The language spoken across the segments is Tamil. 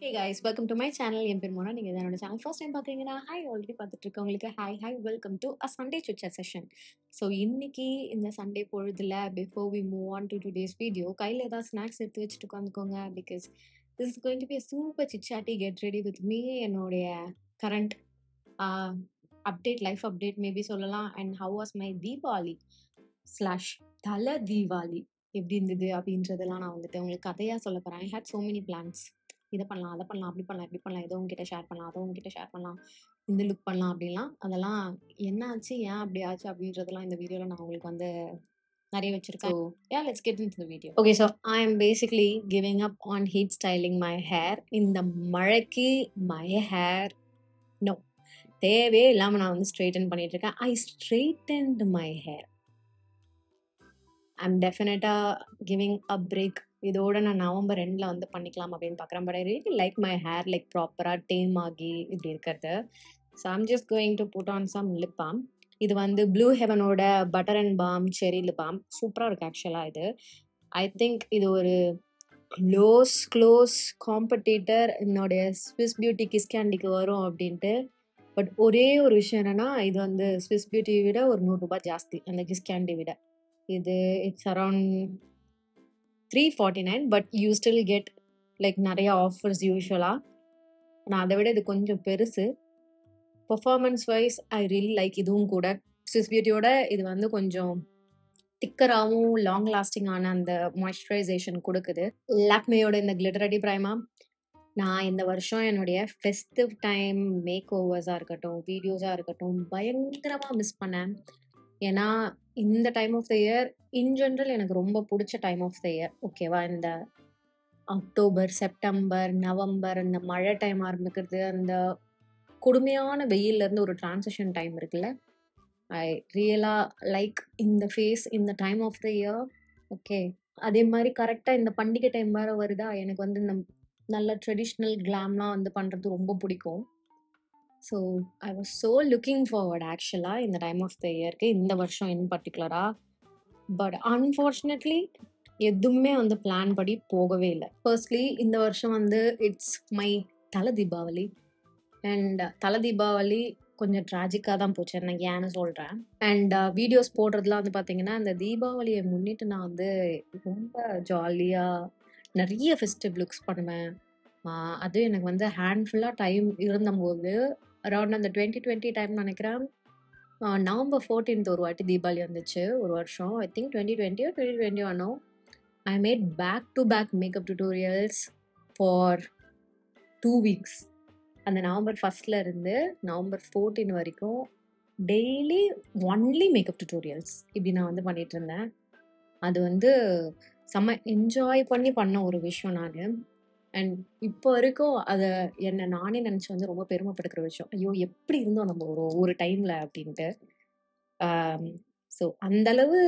Hey guys, welcome to my channel. என் பேர் மோனா. நீங்க என்னோட சேனல் ஃபர்ஸ்ட் டைம் பார்க்குறீங்கன்னா ஹாய் ஆல்ரெடி பார்த்துட்டு இருக்கவங்களுக்கு hi welcome to a Sunday சுச்சர் செஷன். ஸோ இன்னைக்கு இந்த சண்டே பொழுதுல before we move on to today's video கையில் ஏதாவது ஸ்நாக்ஸ் எடுத்து வச்சுட்டு உட்காந்துக்கோங்க. Because this is going to be super சிச்சாட்டி கெட் ரெடி வித் மீ. என்னுடைய current update life update maybe சொல்லலாம். And how was my Deepavali slash தல தீபாவளி எப்படி இருந்தது அப்படின்றதெல்லாம் நான் வந்துட்டு உங்களுக்கு கதையாக சொல்ல போகிறேன். ஐ ஹேட் சோ மெனி பிளான்ஸ். இதை பண்ணலாம், அதை பண்ணலாம், அப்படி பண்ணலாம், இப்படி பண்ணலாம், ஏதோ உங்ககிட்ட ஷேர் பண்ணலாம், அதோ உங்ககிட்ட ஷேர் பண்ணலாம், இந்த லுக் பண்ணலாம் அப்படிலாம். அதெல்லாம் என்ன ஆச்சு, ஏன் அப்படி ஆச்சு அப்படின்றதெல்லாம் இந்த வீடியோவில் நான் உங்களுக்கு வந்து நிறைய வச்சிருக்கேன். So yeah, let's get into the video. Okay, so I am basically giving up on heat styling my hair. இந்த மழைக்கு my hair no தேவையே இல்லாமல் நான் வந்து ஸ்ட்ரெயிட்டன் பண்ணிட்டு இருக்கேன். I straightened my hair. I'm definitely giving a break. இதோட நான் நவம்பர் 2 வந்து பண்ணிக்கலாம் அப்படின்னு பார்க்குறேன். But I really like my hair like ப்ராப்பராக டேம் ஆகி இப்படி இருக்கிறது. So I'm just going to put on some lip balm. இது வந்து ப்ளூ ஹெவனோட butter and balm cherry lip balm. சூப்பராக இருக்குது ஆக்சுவலாக. இது ஐ திங்க் இது ஒரு க்ளோஸ் காம்படிட்டர் என்னுடைய ஸ்விஸ் பியூட்டி கிஸ் கேண்டிக்கு வரும் அப்படின்ட்டு. பட் ஒரே ஒரு விஷயம் என்னென்னா, இது வந்து ஸ்விஸ் பியூட்டி விட ஒரு 100 ரூபாய் ஜாஸ்தி அந்த கிஸ் கேண்டி விட. இது it's around 349, but you still get like நிறைய ஆஃபர்ஸ் யூஸ்வலாக. நான் அதை விட இது கொஞ்சம் பெருசு. Performance wise I really like இதுவும் கூட. ஸ்விஸ் பியூட்டியோட இது வந்து கொஞ்சம் திக்கராகவும் லாங் லாஸ்டிங்கான அந்த மாய்ஸ்சரைசேஷன் கொடுக்குது. லாக்மேயோட இந்த கிளிட்டர் ரெடி பிரைமா நான் இந்த வருஷம் என்னுடைய ஃபெஸ்டிவ் டைம் மேக் ஓவர்ஸாக இருக்கட்டும், வீடியோஸாக இருக்கட்டும் பயங்கரமாக மிஸ் பண்ணேன். ஏன்னா இந்த time of the year in general எனக்கு ரொம்ப பிடிச்ச டைம் ஆஃப் த இயர். ஓகேவா, இந்த அக்டோபர், செப்டம்பர், நவம்பர் இந்த மழை டைம் ஆரம்பிக்கிறது, அந்த கொடுமையான வெயிலேருந்து ஒரு டிரான்சிஷன் டைம் இருக்குல்ல, ஐ ரியலாக லைக் இந்த ஃபேஸ் இந்த time of the year. Okay, அதே மாதிரி கரெக்டாக இந்த பண்டிகை டைம் வேறு வருதா, எனக்கு வந்து இந்த நல்ல ட்ரெடிஷ்னல் கிளாம்லாம் வந்து பண்ணுறது ரொம்ப பிடிக்கும். So I was so looking forward ஆக்சுவலாக இந்த டைம் ஆஃப் த இயருக்கு, இந்த வருஷம் இன் பர்டிகுலராக. பட் அன்ஃபார்ச்சுனேட்லி எதுவுமே வந்து பிளான் படி போகவே இல்லை. ஃபர்ஸ்ட்லி இந்த வருஷம் வந்து இட்ஸ் மை தலை தீபாவளி. அண்ட் தலை தீபாவளி கொஞ்சம் ட்ராஜிக்காக தான் போச்சு, எனக்கு ஏன்னு சொல்கிறேன். அண்ட் வீடியோஸ் போடுறதுலாம் வந்து பார்த்தீங்கன்னா, இந்த தீபாவளியை முன்னிட்டு நான் வந்து ரொம்ப ஜாலியாக நிறைய ஃபெஸ்டிவ் லுக்ஸ் பண்ணுவேன். அது எனக்கு வந்து ஹேண்ட்ஃபுல்லாக டைம் இருந்தபோது அரௌண்ட் அந்த 2020 டைம் நினைக்கிறேன், நவம்பர் 14 ஒரு வாட்டி தீபாவளி வந்துச்சு ஒரு வருஷம். I think 2020 or 2021. I made back to back makeup tutorials for 2 weeks. அந்த நவம்பர் 1 இருந்து நவம்பர் 14 வரைக்கும் டெய்லி ஒன்லி மேக்கப் டியூட்டோரியல்ஸ் இப்படி நான் வந்து பண்ணிட்டு இருந்தேன். அது வந்து செம்ம என்ஜாய் பண்ண ஒரு விஷயம் நான். அண்ட் இப்போ வரைக்கும் அதை என்னை நானே நினச்சி வந்து ரொம்ப பெருமைப்படுத்துகிற விஷயம். ஐயோ எப்படி இருந்தோம் நம்ம ஒரு டைமில் அப்படின்ட்டு. ஸோ அந்தளவு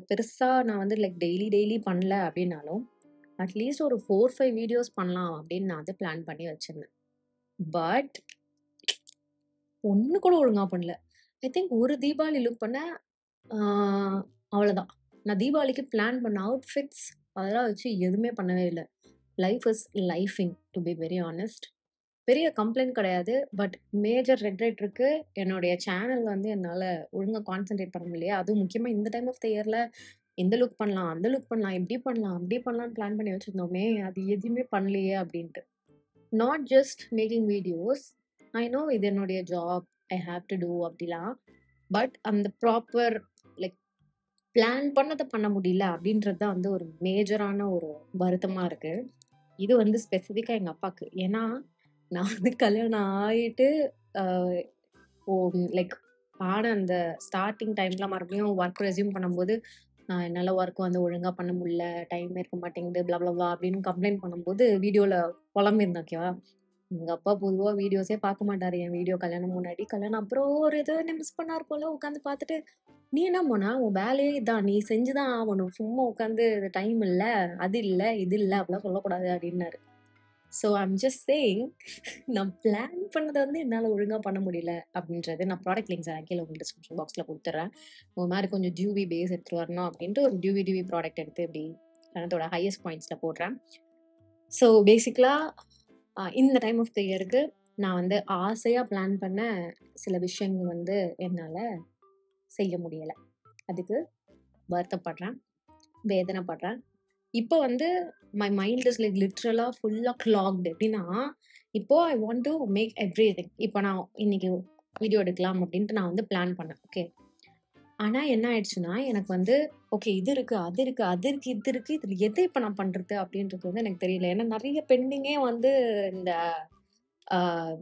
பெருசாக நான் வந்து லைக் டெய்லி பண்ணல அப்படின்னாலும் அட்லீஸ்ட் ஒரு 4-5 வீடியோஸ் பண்ணலாம் அப்படின்னு நான் வந்து பிளான் பண்ணி வச்சுருந்தேன். பட் ஒன்று கூட ஒழுங்காக பண்ணல. ஐ திங்க் ஒரு தீபாவளி லுக் பண்ண, அவ்வளோதான். நான் தீபாவளிக்கு பிளான் பண்ண அவுட்ஃபிட்ஸ் அதெல்லாம் வச்சு எதுவுமே பண்ணவே இல்லை. லைஃப் இஸ் லைஃபிங் டு பி வெரி ஆனஸ்ட். பெரிய கம்ப்ளைண்ட் கிடையாது, பட் மேஜர் ரெக்ரெட் இருக்கு. என்னுடைய சேனல் வந்து என்னால் ஒழுங்காக கான்சென்ட்ரேட் பண்ண முடியலையா. அதுவும் முக்கியமாக இந்த டைம் ஆஃப் த இயரில் இந்த லுக் பண்ணலாம், அந்த லுக் பண்ணலாம், இப்படி பண்ணலாம், அப்படி பண்ணலாம்னு பிளான் பண்ணி வச்சுருந்தோமே, அது எதுவுமே பண்ணலையே அப்படின்ட்டு. Not just making videos, I know இது என்னுடைய job, I have to do அப்படிலாம். பட் அந்த ப்ராப்பர் லைக் பிளான் பண்ணதை பண்ண முடியல அப்படின்றது தான் வந்து ஒரு மேஜரான ஒரு வருத்தமாக இருக்குது. இது வந்து ஸ்பெசிஃபிக்காக எங்கள் அப்பாவுக்கு. ஏன்னா நான் வந்து கல்யாணம் ஆகிட்டு லைக் ஆன அந்த ஸ்டார்டிங் டைமில் மறுபடியும் ஒர்க் ரெஸ்யூம் பண்ணும்போது என்னால் ஒர்க் வந்து ஒழுங்காக பண்ண முடியல, டைம் இருக்க மாட்டேங்குது, பிளாப்ளா அப்படின்னு கம்ப்ளைண்ட் பண்ணும்போது வீடியோவில் புலம்பிருந்தேன். ஓகேவா, எங்கள் அப்பா பொதுவாக வீடியோஸே பார்க்க மாட்டார் என் வீடியோ. கல்யாணம் முன்னாடி, கல்யாணம் அப்புறம் ஒரு ஏதோ என்ன மிஸ் பண்ணார் போல் உட்காந்து பார்த்துட்டு, நீ என்ன போனா உன் வேலையே இதான், நீ செஞ்சுதான் ஆகணும், சும்மா உட்காந்து டைம் இல்லை, அது இல்லை, இது இல்லை, அப்படிலாம் சொல்லக்கூடாது அப்படின்னாரு. ஸோ ஐம் ஜஸ்ட் சேயிங், நான் பிளான் பண்ணதை வந்து என்னால் ஒழுங்காக பண்ண முடியல அப்படின்றது. நான் ப்ராடக்ட் லிங்க்ஸ் கீழே உங்களுக்கு டிஸ்கிரிப்ஷன் பாக்ஸில் கொடுத்துட்றேன். ஒரு மாதிரி கொஞ்சம் டியூவி பேஸ் எடுத்துகிட்டு வரணும் அப்படின்ட்டு ஒரு டியூவி ப்ராடக்ட் எடுத்து இப்படி அதோட ஹையஸ்ட் பாயிண்ட்ஸில் போடுறேன். ஸோ பேசிக்கலாக இந்த டைம் ஆஃப் த இயருக்கு நான் வந்து ஆசையாக பிளான் பண்ண சில விஷயங்கள் வந்து என்னால் செய்ய முடியலை. அதுக்கு வருத்தப்படுறேன், வேதனைப்படுறேன். இப்போ வந்து மை மைண்ட் இஸ் லைக் லிட்ரலாக ஃபுல்லாக கிளாக்டு. எப்படின்னா இப்போ I want to make everything. இப்போ நான் இன்னைக்கு வீடியோ எடுக்கலாம் அப்படின்ட்டு நான் வந்து பிளான் பண்ணேன். ஓகே, ஆனால் என்ன ஆயிடுச்சுன்னா எனக்கு வந்து ஓகே இது இருக்கு, அது இருக்கு, அது இருக்கு, இது இருக்கு, இதில் எதை இப்போ நான் பண்ணுறது அப்படின்றது வந்து எனக்கு தெரியல. ஏன்னா நிறைய பெண்டிங்கே வந்து இந்த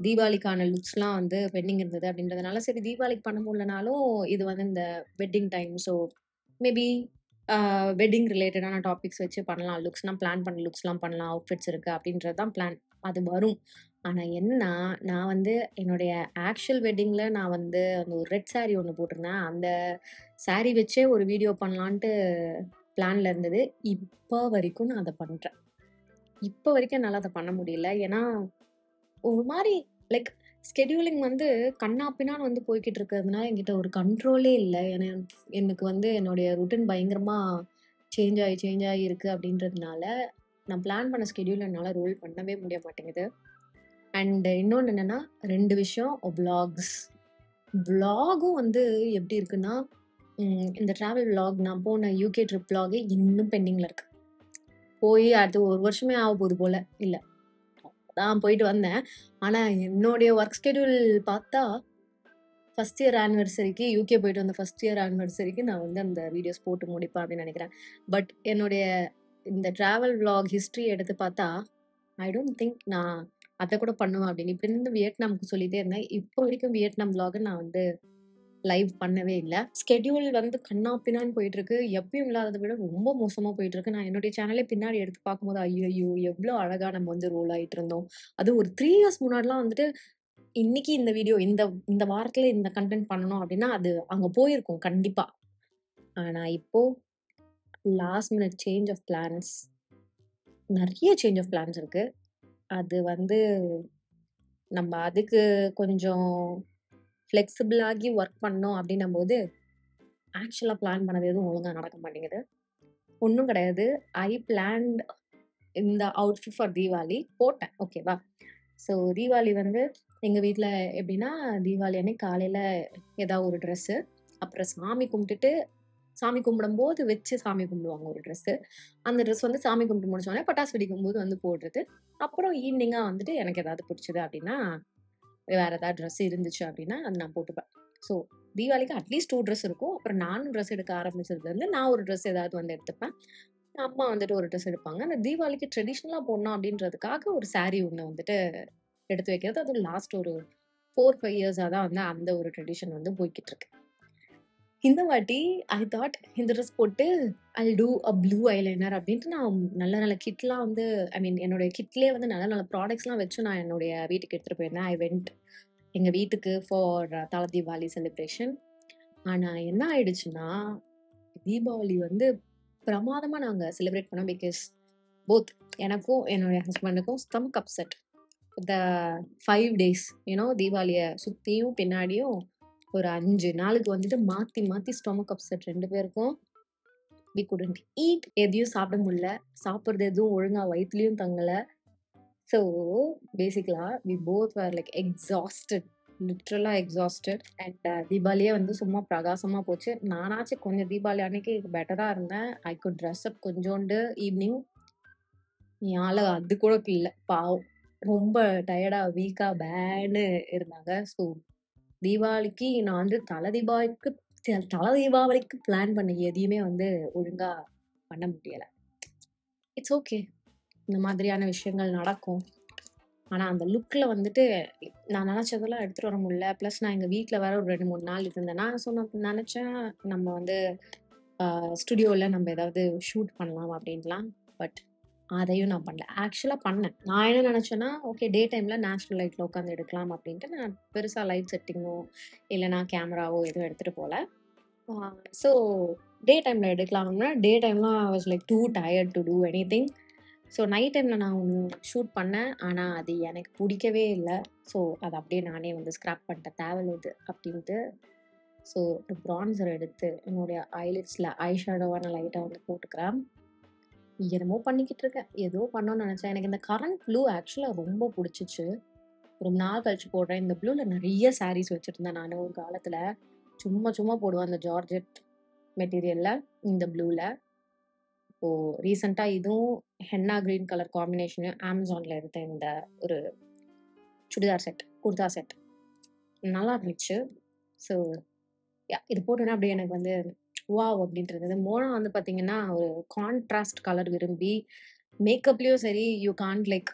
தீபாவளிக்கான லுக்ஸ்லாம் வந்து பெண்டிங் இருந்தது அப்படின்றதுனால சரி தீபாவளிக்கு பண்ண முடியலனாலும் இது வந்து இந்த wedding time. So maybe wedding ரிலேட்டடான டாபிக்ஸ் வச்சு பண்ணலாம். லுக்ஸ்லாம் பிளான் பண்ண லுக்ஸ்லாம் பண்ணலாம். அவுட்ஃபிட்ஸ் இருக்குது அப்படின்றது தான் பிளான். அது வரும். ஆனால் என்னன்னா நான் வந்து என்னுடைய ஆக்சுவல் வெட்டிங்கில் நான் வந்து அந்த ஒரு ரெட் saree ஒன்று போட்டிருந்தேன். அந்த saree வச்சே ஒரு வீடியோ பண்ணலான்ட்டு பிளான்ல இருந்தது. இப்போ வரைக்கும் நான் அதை பண்ணுறேன். இப்போ வரைக்கும் என்னால் அதை பண்ண முடியல. ஏன்னா ஒரு மாரி லைக் ஸ்கெட்யூலிங் வந்து கன்னா பின்னான்னு வந்து போய்க்கிட்டு இருக்கிறதுனால என்கிட்ட ஒரு கண்ட்ரோலே இல்ல. எனக்கு வந்து என்னுடைய ரொட்டீன் பயங்கரமா சேஞ்ச் ஆகி இருக்கு அப்படின்றதுனால, நான் பிளான் பண்ண ஸ்கெட்யூல் என்னால ரோல் பண்ணவே முடிய மாட்டேங்குது. அண்ட் இன்னொன்னு என்னன்னா 2 விஷயம் விளாக்ஸ். விளாகும் வந்து எப்படி இருக்குன்னா, இந்த டிராவல் விளாக் நான் போன யூகே ட்ரிப் விளாகே இன்னும் பெண்டிங்ல இருக்கு. போய் அது 1 வருஷமே ஆகப்போகுது போல. இல்ல. நான் போயிட்டு வந்தேன். ஆனா என்னுடைய ஒர்க் ஸ்கெட்யூல் பார்த்தா, ஃபர்ஸ்ட் இயர் ஆனிவர்சரிக்கு யூகே போயிட்டு வந்த ஃபர்ஸ்ட் இயர் ஆனிவர்சரிக்கு நான் வந்து அந்த வீடியோஸ் போட்டு முடிப்பேன் அப்படின்னு நினைக்கிறேன். பட் என்னுடைய இந்த டிராவல் விளாக் ஹிஸ்டரி எடுத்து பார்த்தா, ஐ டோன்ட் திங்க் நான் அத கூட பண்ணுவேன் அப்படின்னு. இப்ப இருந்து வியட்நாமுக்கு சொல்லிட்டே இருந்தேன். இப்போ வரைக்கும் வியட்நாம் விளாக நான் வந்து லைவ் பண்ணவே இல்ல. ஸ்கெட்யூல் வந்து கன்னா பின்னான்னு போயிட்டு இருக்கு. எப்பயும் இல்லாதத விட ரொம்ப மோசமா போயிட்டு இருக்கு. நான் என்னுடைய சேனலே பின்னாடி எடுத்து பார்க்கும்போது, ஐய்யய்யோ! எவ்ளோ அழகா நம்ம வந்து ரோல் ஆயிட்டு இருந்தோம். அதுவும் ஒரு 3 இயர்ஸ் முன்னாடிலாம் வந்துட்டு, இன்னைக்கு இந்த வீடியோ இந்த இந்த வாரத்துல இந்த கன்டென்ட் பண்ணணும் அப்படின்னா, அது அங்க போயிருக்கும் கண்டிப்பா. ஆனா இப்போ last minute change of plans. நெறைய சேஞ்ச் ஆஃப் பிளான்ஸ் இருக்கு. அது வந்து நம்ம அதுக்கு கொஞ்சம் ஃப்ளெக்சிபிள் ஆகி ஒர்க் பண்ணோம் அப்படின்னும்போது, ஆக்சுவலா பிளான் பண்ணது எதுவும் ஒழுங்கா நடக்க மாட்டேங்குது. ஒண்ணும் கிடையாது. ஐ பிளான்ட் இந்த அவுட்ஃபிட் ஃபார் தீபாவளி போட்டேன். ஓகேவா? ஸோ தீபாவளி வந்து எங்க வீட்ல எப்படின்னா, தீபாவளி அன்னைக்கு காலையில ஏதாவது ஒரு ட்ரெஸ்ஸு, அப்புறம் சாமி கும்பிடும்போது வச்சு சாமி கும்பிடுவாங்க ஒரு ட்ரெஸ்ஸு. அந்த ட்ரெஸ் வந்து சாமி கும்பிட்டு முடிச்சோனே பட்டாசு வெடிக்கும்போது வந்து போடுறது. அப்புறம் ஈவினிங்கா வந்துட்டு எனக்கு ஏதாவது பிடிச்சது அப்படின்னா, வேற ஏதாவது ட்ரெஸ் இருந்துச்சு அப்படின்னா, அது நான் போட்டுப்பேன். ஸோ தீபாவளிக்கு அட்லீஸ்ட் 2 ட்ரெஸ் இருக்கும். அப்புறம் நானும் ட்ரெஸ் எடுக்க ஆரம்பிச்சதுலேருந்து நான் ஒரு ட்ரெஸ் ஏதாவது வந்து எடுத்துப்பேன். அம்மா வந்துட்டு ஒரு ட்ரெஸ் எடுப்பாங்க. அந்த தீபாவளிக்கு ட்ரெடிஷனலா போடணும் அப்படின்றதுக்காக ஒரு சாரி ஒண்ணு வந்துட்டு எடுத்து வைக்கிறது. அதுவும் லாஸ்ட் ஒரு 4, 5 இயர்ஸா தான் வந்து அந்த ஒரு ட்ரெடிஷன் வந்து போய்க்கிட்டு இருக்கு. இந்த வாட்டி ஐ தாட் இந்த ட்ரெஸ் போட்டு ஐல் டூ அ ப்ளூ ஐலைனர் அப்படின்ட்டு நான் நல்ல நல்ல கிட்லாம் வந்து ஐ மீன் என்னுடைய கிட்லயே வந்து நல்ல நல்ல ப்ராடக்ட்ஸ்லாம் வச்சு நான் என்னுடைய வீட்டுக்கு எடுத்துட்டு போயிருந்தேன். ஐ வென்ட் எங்க வீட்டுக்கு ஃபார் தல தீபாவளி செலிப்ரேஷன். ஆனா என்ன ஆயிடுச்சுன்னா, தீபாவளி வந்து பிரமாதமா நாங்க செலிப்ரேட் பண்ணோம். பிகாஸ் போத் எனக்கும் என்னுடைய ஹஸ்பண்டுக்கும் ஸ்டமக் அப்செட். த 5 டேஸ் தீபாவளிய சுத்தியும் பின்னாடியும் ஒரு 5 நாளுக்கு வந்துட்டு மாத்தி மாத்தி ஸ்டொமக் அப்செட் 2 பேருக்கும். We couldn't eat. எதையும் சாப்பிட முடியல. சாப்பிடுறது எதுவும் ஒழுங்கா வயித்துலயும் தங்கல. So basically we both were like exhausted. Literally exhausted. And தீபாவளியே வந்து சும்மா பிரகாசமா போச்சு. நானாச்சும் கொஞ்சம் தீபாவளி அன்னைக்கு பெட்டரா இருந்தேன். ஐ குட் ட்ரெஸ் அப் கொஞ்சோண்டு ஈவினிங். என் ஆளு அது கூட இல்ல. பாவம். ரொம்ப டயர்டா, வீக்கா பேன்னு இருந்தாங்க. ஸோ தீபாவளிக்கு நான் வந்து தல தீபாவளிக்கு பிளான் பண்ண எதையுமே வந்து ஒழுங்கா பண்ண முடியல. It's okay. இந்த மாதிரியான விஷயங்கள் நடக்கும். ஆனா அந்த லுக்ல வந்துட்டு நான் நினைச்சதெல்லாம் எடுத்துட்டு வர முடியல. பிளஸ் நான் எங்க வீட்ல வேற ஒரு 2, 3 நாள் இருந்தேன். நான் நினைச்சேன் நம்ம வந்து ஸ்டுடியோல நம்ம ஏதாவது ஷூட் பண்ணலாம் அப்படின்லாம். பட் அதையும் நான் பண்ணல. ஆக்சுவலா பண்ணேன். நான் என்ன நினைச்சேன்னா, ஓகே டே டைம்ல நேச்சுரல் லைட்ல உட்காந்து எடுக்கலாம் அப்படின்ட்டு நான் பெருசா லைட் செட்டிங்கோ, இல்லைனா கேமராவோ எதுவும் எடுத்துட்டு போல. ஸோ டே டைம்ல எடுக்கலாம்னா, டே டைம்லாம் I was like too tired to do anything. So night டைம்ல நான் ஒண்ணு ஷூட் பண்ணேன். ஆனா அது எனக்கு பிடிக்கவே இல்ல. ஸோ அத அப்படியே நானே வந்து ஸ்கிராப் பண்ணிட்டேன். தேவையில்ல இது அப்படின்ட்டு. ஸோ ஒரு பிரான்சர் எடுத்து என்னுடைய ஐலிட்ஸ்ல ஐ ஷேடோவா நான் லைட்டா வந்து போட்டுக்கிறேன். என்னமோ பண்ணிக்கிட்டு இருக்கேன். ஏதோ பண்ணணும்னு நெனச்சேன். எனக்கு இந்த கரண்ட் ப்ளூ ஆக்சுவலா ரொம்ப புடிச்சுச்சு. ரொம்ப நாள் கழிச்சு போடுறேன். இந்த ப்ளூல நெறைய சாரீஸ் வச்சிருந்தேன் நானு ஒரு காலத்துல. சும்மா சும்மா போடுவேன் அந்த ஜார்ஜெட் மெட்டீரியல்ல, இந்த ப்ளூல. இப்போ ரீசென்ட்டா இதுவும் ஹென்னா கிரீன் கலர் காம்பினேஷன் Amazonல எடுத்த இந்த ஒரு சுடிதார் செட், குர்தா செட். நல்லா இருந்துச்சு. ஸோ இது போட்டோனே அப்படியே எனக்கு வந்து வாவ்! அப்படின்ட்டு இருந்தது. மோனா வந்து பார்த்தீங்கன்னா, ஒரு கான்ட்ராஸ்ட் கலர் விரும்பி, மேக்கப்லயும் சரி, you can't like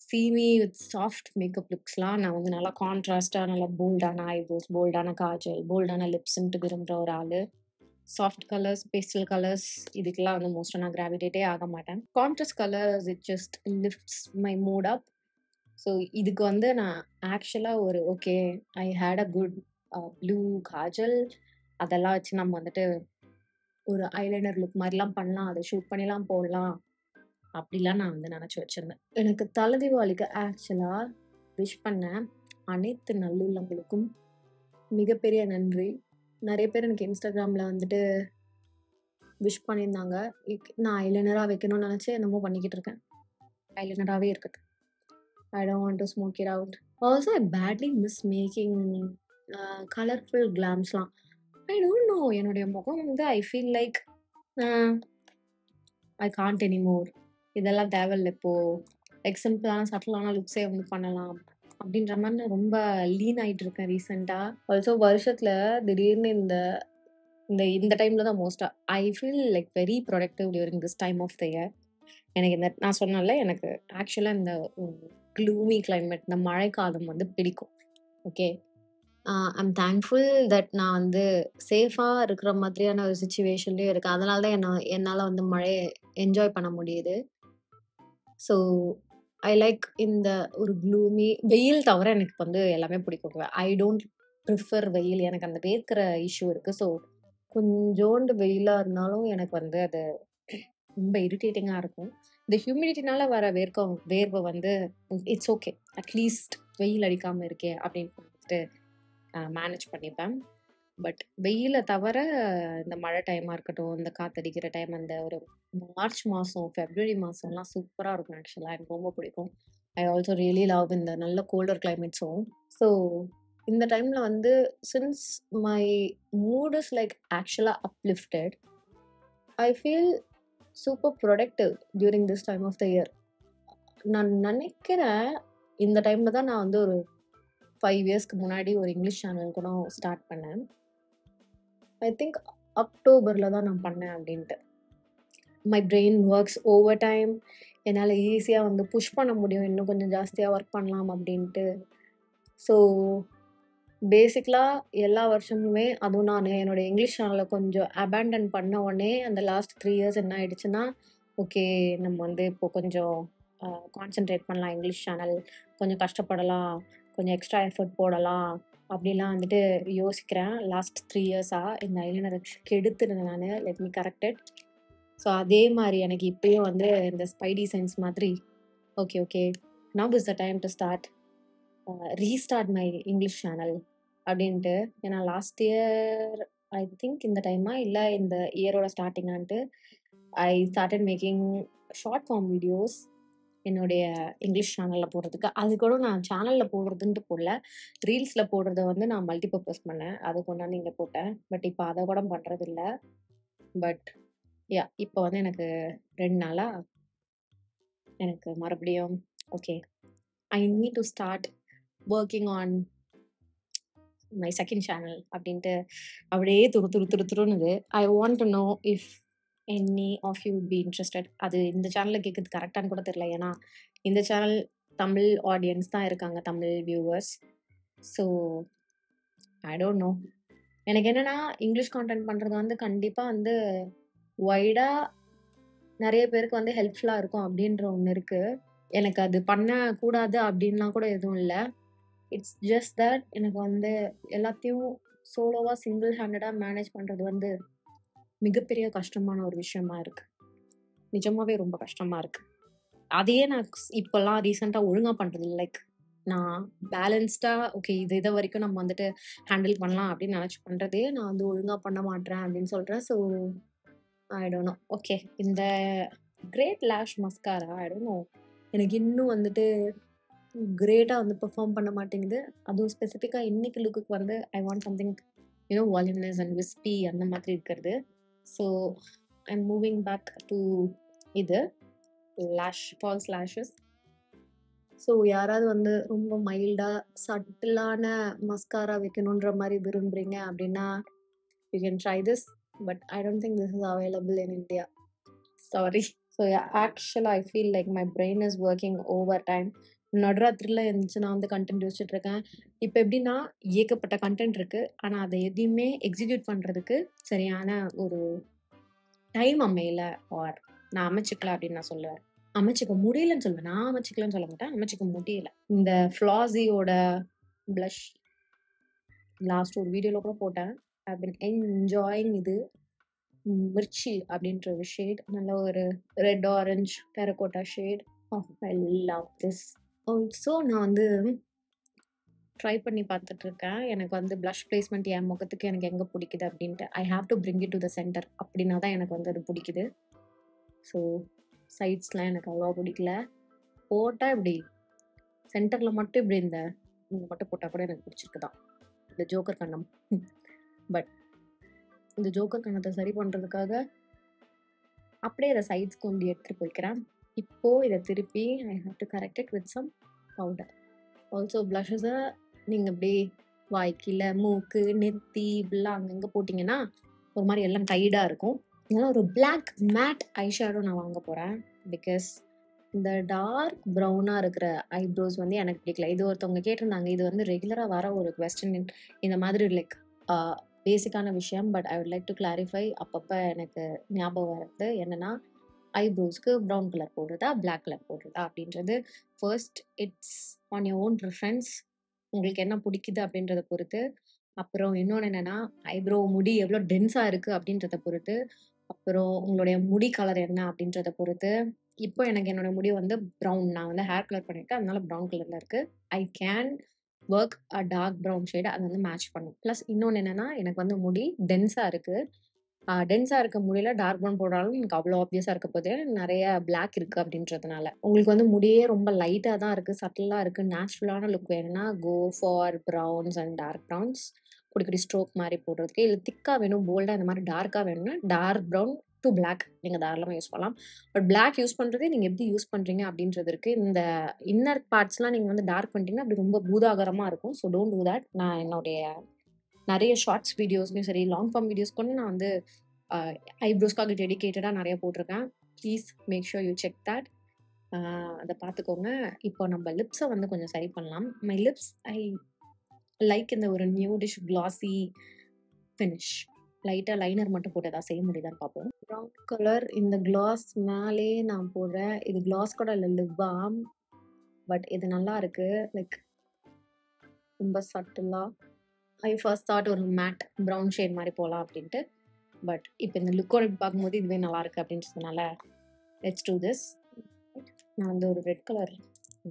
see me with soft makeup லுக்ஸ்லாம் நான் வந்து நல்லா கான்ட்ராஸ்ட்டா, நல்லா போல்டான ஐப்ரோஸ், போல்டான காஜல், போல்டான லிப்ஸ்ன்ட்டு விரும்புற ஒரு ஆளு. சாஃப்ட் கலர்ஸ், பேஸ்டல் கலர்ஸ் இதுக்கெல்லாம் வந்து மோஸ்ட்டா நான் கிராவிடேட்டே ஆக மாட்டேன். Contrast colours it just lifts my mood up. So இதுக்கு வந்து நான் ஆக்சுவலா ஒரு okay, I had a good blue kajal. அதெல்லாம் வச்சு நம்ம வந்துட்டு ஒரு ஐலைனர் லுக் மாரிலாம் பண்ணலாம். அத ஷூட் பண்ணிலாம் போடலாம். அப்படிலாம் நான் வந்து நெனச்சு வச்சிருந்தேன். எனக்கு தல தீபாவளிக்கு ஆக்சுவலா விஷ் பண்ண அனைத்து நல்லுள்ளங்களுக்கும் மிகப்பெரிய நன்றி. நெறைய பேர் எனக்கு Instagramல வந்துட்டு விஷ் பண்ணியிருந்தாங்க. நான் ஐலைனரா வைக்கணும்னு நெனச்சு என்னமோ பண்ணிக்கிட்டு இருக்கேன். ஐலைனராவே இருக்கட்டும். I don't want to smoke it out. Also, I badly miss making colorful glams-லாம். I don't know. என்னுடைய முகம் வந்து I feel like a I can't anymore. இதெல்லாம் தேவையில்ல இப்போ. லைக் சிம்பிளான சட்டிலான லுக்ஸே வந்து பண்ணலாம். அப்படின்ற மாரி நான் ரொம்ப லீன் ஆயிட்டு இருக்கேன் ரீசென்ட்டா. ஆல்சோ வருஷத்துல திடீர்னு இந்த இந்த இந்த டைம்ல தான் மோஸ்ட்டா I feel like very productive during this time of the year. எனக்கு இந்த நான் சொன்னேன்ல, எனக்கு ஆக்சுவலா இந்த க்ளூமி கிளைமேட், இந்த மழைக்காலம் வந்து பிடிக்கும். ஓகே. ஐம் தேங்க்ஃபுல் தட் நான் வந்து சேஃபா இருக்கிற மாதிரியான ஒரு சிச்சுவேஷன்லயும் இருக்கேன். அதனால தான் என்னால வந்து மழைய என்ஜாய் பண்ண முடியுது. ஸோ ஐ லைக் இந்த ஒரு க்ளூமி வெயில் தவிர எனக்கு வந்து எல்லாமே பிடிக்குங்க. ஐ டோன்ட் ப்ரிஃபர் வெயில். எனக்கு அந்த வேர்க்கிற இஷ்யூ இருக்கு. ஸோ கொஞ்சோண்டு வெயிலா இருந்தாலும் எனக்கு வந்து அது ரொம்ப இரிட்டேட்டிங்கா இருக்கும். இந்த ஹியூமிடிட்டினால வர வேர்வை வந்து இட்ஸ் ஓகே. அட்லீஸ்ட் வெயில் அடிக்காம இருக்கே அப்படின்னு சொல்லிட்டு மேனேஜ் பண்ணிப்பேன். பட் வெயில தவிர இந்த மழை டைமா இருக்கட்டும், இந்த காத்தடிக்கிற டைம் அந்த ஒரு மார்ச் மாசம், பிப்ரவரி மாசம்லாம் சூப்பரா இருக்கும் ஆக்சுவலா. எனக்கு ரொம்ப பிடிக்கும். ஐ ஆல்சோ ரியலி லவ் இந்த நல்ல கோல்டர் கிளைமேட்ஸும். ஸோ இந்த டைம்ல வந்து since my mood is like actually uplifted, I feel super productive during this time of the year. நான் நினைக்கிறேன் இந்த டைம்ல தான் நான் வந்து ஒரு 5 இயர்ஸ்க்கு முன்னாடி ஒரு இங்கிலீஷ் சேனல் கூட ஸ்டார்ட் பண்ணேன். ஐ திங்க் அக்டோபர்ல தான் நான் பண்ணேன் அப்படின்ட்டு. My brain works over time. என்னால ஈஸியா வந்து புஷ் பண்ண முடியும். இன்னும் கொஞ்சம் ஜாஸ்தியா ஒர்க் பண்ணலாம் அப்படின்ட்டு. ஸோ பேசிக்கலா எல்லா வருஷமுமே அதுவும் நான் என்னோட இங்கிலீஷ் சேனல கொஞ்சம் அபேண்டன் பண்ண உடனே அந்த லாஸ்ட் 3 இயர்ஸ் என்ன ஆயிடுச்சுன்னா, ஓகே நம்ம வந்து இப்போ கொஞ்சம் கான்சன்ட்ரேட் பண்ணலாம் இங்கிலீஷ் சேனல். கொஞ்சம் கஷ்டப்படலாம். கொஞ்சம் எக்ஸ்ட்ரா எஃபோர்ட் போடலாம். அப்படிலாம் வந்துட்டு யோசிக்கிறேன். லாஸ்ட் 3 இயர்ஸா இந்த ஐலைனர கெடுத்துட்டேன் நானு. Let me correct it. So அதே மாரி எனக்கு இப்பயும் வந்து இந்த ஸ்பைடி சென்ஸ் மாதிரி okay, okay. Now is the time to start restart my English channel அப்படின்ட்டு. ஏன்னா லாஸ்ட் இயர் ஐ திங்க் இந்த டைமா இல்ல இந்த இயரோட ஸ்டார்ட்டிங்கான்ட்டு I started making short form videos என்னுடைய இங்கிலீஷ் சேனல்ல போடுறதுக்கு. அது கூட நான் சேனல்ல போடுறதுன்ட்டு போடல. ரீல்ஸ்ல போடுறத வந்து நான் மல்டிபர்பஸ் பண்ணேன். அத கொண்டாந்து இங்க போட்டேன். பட் இப்ப அத கூட பண்றதில்ல. பட் இப்ப வந்து எனக்கு 2 நாளா எனக்கு மறுபடியும் okay, I need to start working on my second channel அப்படின்ட்டு அப்படியே துருன்னுது. I want to know if any of you would be interested. அது இந்த சேனல்ல கேட்கறது கரெக்டான்னு கூட தெரியல. ஏன்னா இந்த சேனல் தமிழ் ஆடியன்ஸ் தான் இருக்காங்க, Tamil viewers. So I don't know. எனக்கு என்னன்னா இங்கிலீஷ் கான்டென்ட் பண்றது வந்து கண்டிப்பா வந்து வைடா நெறைய பேருக்கு வந்து ஹெல்ப்ஃபுல்லா இருக்கும் அப்படின்ற ஒண்ணு இருக்கு. எனக்கு அது பண்ணக்கூடாது அப்படின்லாம் கூட எதுவும் இல்ல. இட்ஸ் ஜஸ்ட் தட் எனக்கு வந்து எல்லாத்தையும் சோலோவா சிங்கிள் ஹேண்டடா மேனேஜ் பண்றது வந்து மிகப்பெரிய கஷ்டமான ஒரு விஷயமா இருக்கு. நிஜமாவே ரொம்ப கஷ்டமா இருக்கு. அதையே நான் இப்பல்லாம் ரீசென்ட்டா ஒழுங்கா பண்றதில்ல. லைக் நான் பேலன்ஸ்டா ஓகே இது வரைக்கும் நம்ம வந்துட்டு ஹேண்டில் பண்ணலாம் அப்படின்னு நெனச்சு பண்றதே நான் வந்து ஒழுங்கா பண்ண மாட்றேன் அப்படின்னு சொல்றேன். So I don't know. Okay. இந்த great lash mascara I don't know, எனக்கு இன்னும் வந்துட்டு கிரேட்டாக வந்து பெர்ஃபார்ம் பண்ண மாட்டேங்குது. அதுவும் ஸ்பெசிஃபிக்காக இன்னைக்கு லுக்குக்கு வந்து I want something volumeness and wispy அந்த மாதிரி இருக்கிறது. So I'm moving back to இது ஃபால்ஸ் லேஷஸ். ஸோ யாராவது வந்து ரொம்ப மைல்டாக சட்டிலான மஸ்காரா வைக்கணுன்ற மாதிரி விரும்புகிறீங்க அப்படின்னா you can try this. But I don't think this is available in India. Sorry. So ஆக்சுவலாக I feel like my brain is working over time. நடுராத்திரியில் இருந்துச்சு நான் வந்து கண்டென்ட் யோசிச்சுட்டு இருக்கேன். இப்போ எப்படின்னா ஏகப்பட்ட கண்டென்ட் இருக்குது, ஆனால் அதை எதையுமே எக்ஸிக்யூட் பண்ணுறதுக்கு சரியான ஒரு டைம் அமையல. ஆர் நான் அமைச்சிக்கல அப்படின்னு நான் சொல்லுவேன். அமைச்சிக்க முடியலன்னு சொல்லுவேன். நான் அமைச்சிக்கலன்னு சொல்ல மாட்டேன், அமைச்சிக்க முடியல. இந்த ஃப்ளாஸியோட ப்ளஷ் லாஸ்ட் ஒரு வீடியோவில் கூட போட்டேன். ஐ பின் என்ஜாயிங் இது. மிர்ச்சி அப்படின்ற ஒரு ஷேட், நல்ல ஒரு red orange terracotta shade. I love this. Also நான் வந்து ட்ரை பண்ணி பார்த்துட்டு இருக்கேன். எனக்கு வந்து ப்ளஷ் பிளேஸ்மெண்ட் என் முகத்துக்கு எனக்கு எங்கே பிடிக்குது அப்படின்ட்டு. ஐ have to bring it to the centre. அப்படின்னா தான் எனக்கு வந்து அது பிடிக்குது. ஸோ சைட்ஸ்லாம் எனக்கு அவ்வளோவா பிடிக்கல. போட்டால் இப்படி சென்டரில் மட்டும் இப்படி இந்த மட்டும் போட்டால் கூட எனக்கு பிடிச்சிருக்கு தான், இந்த ஜோக்கர் கண்ணம். பட் இந்த ஜோக்கர் கண்ணத்தை சரி பண்ணுறதுக்காக அப்படியே இதை சைட்ஸ் கொண்டு எடுத்துகிட்டு போய்க்கிறேன். இப்போது இதை திருப்பி I have to correct it with some powder. Also ப்ளஷஸை நீங்கள் இப்படி வாய்க்கில் மூக்கு நெத்தி இப்படிலாம் அங்கங்கே போட்டிங்கன்னா ஒரு மாதிரி எல்லாம் டைடாக இருக்கும். இதெல்லாம் ஒரு பிளாக் மேட் ஐஷேடோ நான் வாங்க போகிறேன். பிகாஸ் இந்த டார்க் ப்ரௌனாக இருக்கிற ஐப்ரோஸ் வந்து எனக்கு பிடிக்கல. இது ஒருத்தவங்க கேட்டிருந்தாங்க, இது வந்து ரெகுலராக வர ஒரு கொஸ்டின் இந்த மாதிரி லைக் பேசிக்கான விஷயம். But I would like to clarify. அப்பப்போ எனக்கு ஞாபகம் வர்றது என்னென்னா, ஐப்ரோஸ்க்கு ப்ரௌன் கலர் போடுறதா பிளாக் கலர் போடுறதா அப்படின்றது first it's on your own preference. உங்களுக்கு என்ன பிடிக்குது அப்படின்றத பொறுத்து. அப்புறம் இன்னொன்று என்னென்னா, ஐப்ரோ முடி எவ்வளோ டென்ஸாக இருக்குது அப்படின்றத பொறுத்து. அப்புறம் உங்களுடைய முடி கலர் என்ன அப்படின்றத பொறுத்து. இப்போ எனக்கு என்னோட முடி வந்து ப்ரௌன், நான் வந்து ஹேர் கலர் பண்ணியிருக்கேன், அதனால ப்ரௌன் கலரில் இருக்குது. I can work a dark brown shade, அது வந்து மேட்ச் பண்ணும். ப்ளஸ் இன்னொன்று என்னென்னா, எனக்கு வந்து முடி டென்ஸாக இருக்குது. டென்ஸாக இருக்க முடியல டார்க் ப்ரௌன் போடுறாலும் எனக்கு அவ்வளோ ஆப்வியஸாக இருக்க போது நிறைய பிளாக் இருக்குது அப்படின்றதுனால. உங்களுக்கு வந்து முடியே ரொம்ப லைட்டாக தான் இருக்குது, சட்டிலாக இருக்குது, நேச்சுரலான லுக் வேணும்னா go for browns and dark browns. குடி குடி ஸ்ட்ரோக் மாதிரி போடுறதுக்கு. இல்லை திக்காக வேணும், போல்டாக இந்த மாதிரி டார்க்காக வேணும்னா டார்க் ப்ரௌன் டு பிளாக் நீங்கள் தாராளமாக யூஸ் பண்ணலாம். பட் பிளாக் யூஸ் பண்ணுறதே நீங்கள் எப்படி யூஸ் பண்ணுறீங்க அப்படின்றது இருக்குது. இந்த இன்னர் பார்ட்ஸ்லாம் நீங்கள் வந்து டார்க் பண்ணிட்டீங்கன்னா அப்படி ரொம்ப பூதாகரமாக இருக்கும். So don't do that. நான் என்னுடைய நிறைய ஷார்ட்ஸ் வீடியோஸ்லையும் சரி, லாங் ஃபார்ம் வீடியோஸ் கூட நான் வந்து ஐப்ரோஸ்க்காக டெடிக்கேட்டடாக நிறைய போட்டிருக்கேன். Please make sure you check that. அதை பார்த்துக்கோங்க. இப்போ நம்ம லிப்ஸை வந்து கொஞ்சம் சரி பண்ணலாம். மை லிப்ஸ் ஐ லைக் இந்த ஒரு நியூடிஷ் கிளாஸி ஃபினிஷ். லைட்டாக லைனர் மட்டும் போட்டு எதாவது செய்ய முடியுதான்னு பார்ப்போம். ப்ரௌன் கலர் இந்த கிளாஸ் மேலே நான் போடுறேன். இது கிளாஸ் கூட இல்லை, லிப் பாம். பட் இது நல்லா இருக்குது, லைக் ரொம்ப சட்டிலாக. ஐ ஃபர்ஸ்ட் தாட் ஒரு மேட் ப்ரௌன் ஷேட் மாதிரி போகலாம் அப்படின்ட்டு. பட் இப்போ இந்த லுக்கோட பார்க்கும்போது இதுவே நல்லா இருக்குது அப்படின்றதுனால லெட்ஸ் டூ திஸ். நான் வந்து ஒரு ரெட் கலர்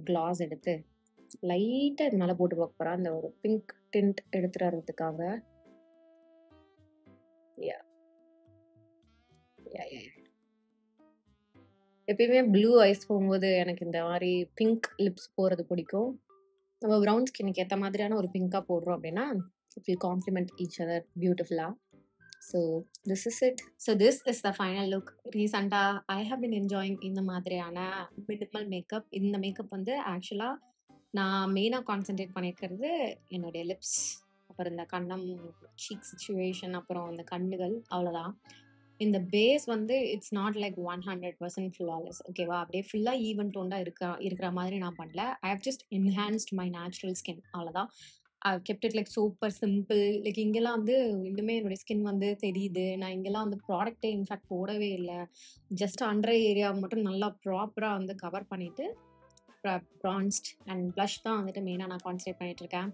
கிளாஸ் எடுத்து லைட்டாக இது மேலே போட்டு பார்க்க போகிறேன், அந்த ஒரு பிங்க் டிண்ட் எடுத்துட்டு வர்றதுக்காக. எப்பயுமே ப்ளூ ஐஸ் போகும்போது எனக்கு இந்த மாதிரி பிங்க் லிப்ஸ் போகிறது பிடிக்கும். நம்ம ப்ரௌன் ஸ்கின்னுக்கு ஏற்ற மாதிரியான ஒரு பிங்காக போடுறோம் அப்படின்னா it will complement each other பியூட்டிஃபுல்லாக. So this is it. So this is the final look. ரீசெண்டாக ஐ ஹவ் பின் என்ஜாயிங் இந்த மாதிரியான மினிமல் மேக்கப். இந்த மேக்கப் வந்து ஆக்சுவலாக நான் மெயினாக கான்சென்ட்ரேட் பண்ணியிருக்கிறது என்னுடைய லிப்ஸ், அப்புறம் இந்த கண்ணம், சீக் சிச்சுவேஷன், அப்புறம் இந்த கண்ணுகள், அவ்வளோதான். இந்த பேஸ் வந்து இட்ஸ் நாட் லைக் 100% ஃப்ளாலெஸ். ஓகேவா? அப்படியே ஃபுல்லாக ஈவன் டோண்டாக இருக்கிற மாதிரி நான் பண்ணல. I have just enhanced my natural skin, அவ்வளோதான். I kept it like super simple. Like இங்கெல்லாம் வந்து இன்னுமே என்னுடைய ஸ்கின் வந்து தெரியுது. நான் இங்கெல்லாம் வந்து ப்ராடக்ட்டே இன்ஃபேக்ட் போடவே இல்லை. ஜஸ்ட் அண்டர் ஏரியா மட்டும் நல்லா ப்ராப்பராக வந்து கவர் பண்ணிவிட்டு ப்ரான்ஸ்ட் அண்ட் ப்ளஷ் தான் வந்துட்டு மெயினாக நான் கான்சன்ட்ரேட் பண்ணிகிட்ருக்கேன்.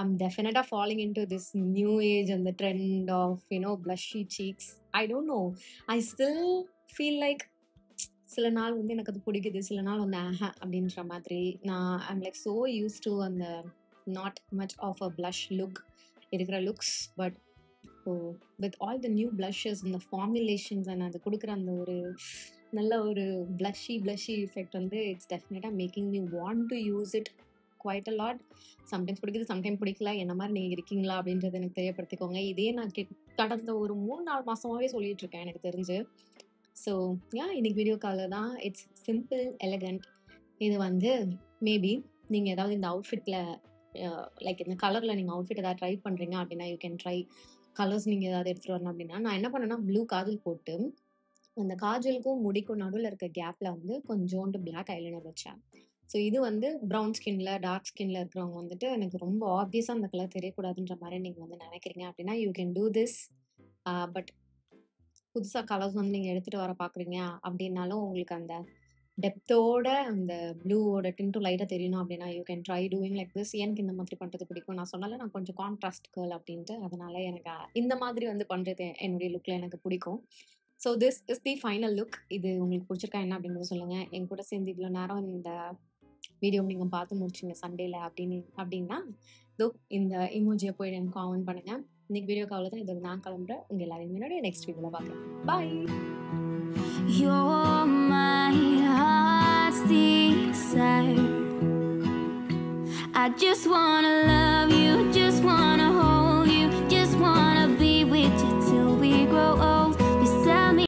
I'm definitely falling into this new age and the trend of, blushy cheeks. I don't know. I still feel like சில நாள் வந்து எனக்கு அது பிடிக்குது, சில நாள் வந்து அப்படின்ற மாதிரி. I'm like so used to அந்த not much of a blush look இருக்கிற looks. But with all the new blushes and the formulations and அது கொடுக்குற அந்த ஒரு நல்ல ஒரு ப்ளஷி எஃபெக்ட் வந்து இட்ஸ் டெஃபினட்டாக making me want to use it quite a lot. Sometimes பிடிக்குது, சம்டைம் பிடிக்கல. என்ன மாதிரி நீங்கள் இருக்கீங்களா அப்படின்றத எனக்கு தெரியப்படுத்திக்கோங்க. இதே நான் கடந்த ஒரு 3-4 மாதமாகவே சொல்லிட்டு இருக்கேன் எனக்கு தெரிஞ்சு. ஸோ இன்னைக்கு வீடியோ காலில் தான். It's simple elegant. இது வந்து மேபி நீங்கள் ஏதாவது இந்த அவுட்ஃபிட்டில் லைக் இந்த கலரில் நீங்கள் அவுட்ஃபிட் ஏதாவது ட்ரை பண்ணுறீங்க அப்படின்னா யூ கேன் ட்ரை. கலர்ஸ் நீங்கள் ஏதாவது எடுத்துகிட்டு வரணும் அப்படின்னா நான் என்ன பண்ணேன்னா ப்ளூ காஜல் போட்டு அந்த காஜலுக்கும் முடிக்கும் நடுவில் இருக்க கேப்பில் வந்து கொஞ்சோண்டு பிளாக் ஐலைனர் வச்சேன். ஸோ இது வந்து ப்ரௌன் ஸ்கின்ல டார்க் ஸ்கின்ல இருக்கிறவங்க வந்துட்டு எனக்கு ரொம்ப ஆப்வியஸாக அந்த கலர் தெரியக்கூடாதுன்ற மாதிரி நீங்கள் வந்து நினைக்கிறீங்க அப்படின்னா you can do this. But புதுசாக கலர்ஸ் வந்து நீங்கள் எடுத்துகிட்டு வர பார்க்குறீங்க அப்படின்னாலும் உங்களுக்கு அந்த டெப்த்தோட அந்த ப்ளூவோட டின்ட்டு லைட்டாக தெரியணும் அப்படின்னா you can try doing like this. எனக்கு இந்த மாதிரி பண்ணுறது பிடிக்கும். நான் சொன்னால நான் கொஞ்சம் கான்ட்ராஸ்ட் கேர்ள் அப்படின்ட்டு, அதனால எனக்கு இந்த மாதிரி வந்து பண்ணுறது என்னுடைய லுக்கில் எனக்கு பிடிக்கும். So this is the final look. இது உங்களுக்கு பிடிச்சிருக்கா என்ன அப்படின்றது சொல்லுங்கள். என் கூட சேர்ந்து இவ்வளோ நேரம் இந்த வீடியோ நீங்கள் பார்த்து முடிச்சிங்க சண்டேல அப்படின்னா இந்த இமோஜியை போய் எனக்கு காமெண்ட் பண்ணுங்கள். இன்னைக்கு வீடியோ காலில் தான் இதோட நான் கிளம்புறேன். உங்கள் எல்லாரையும் முன்னாடி நெக்ஸ்ட் வீடியோவில் பார்க்குறேன். பாய். You're my heart's desire. I just wanna love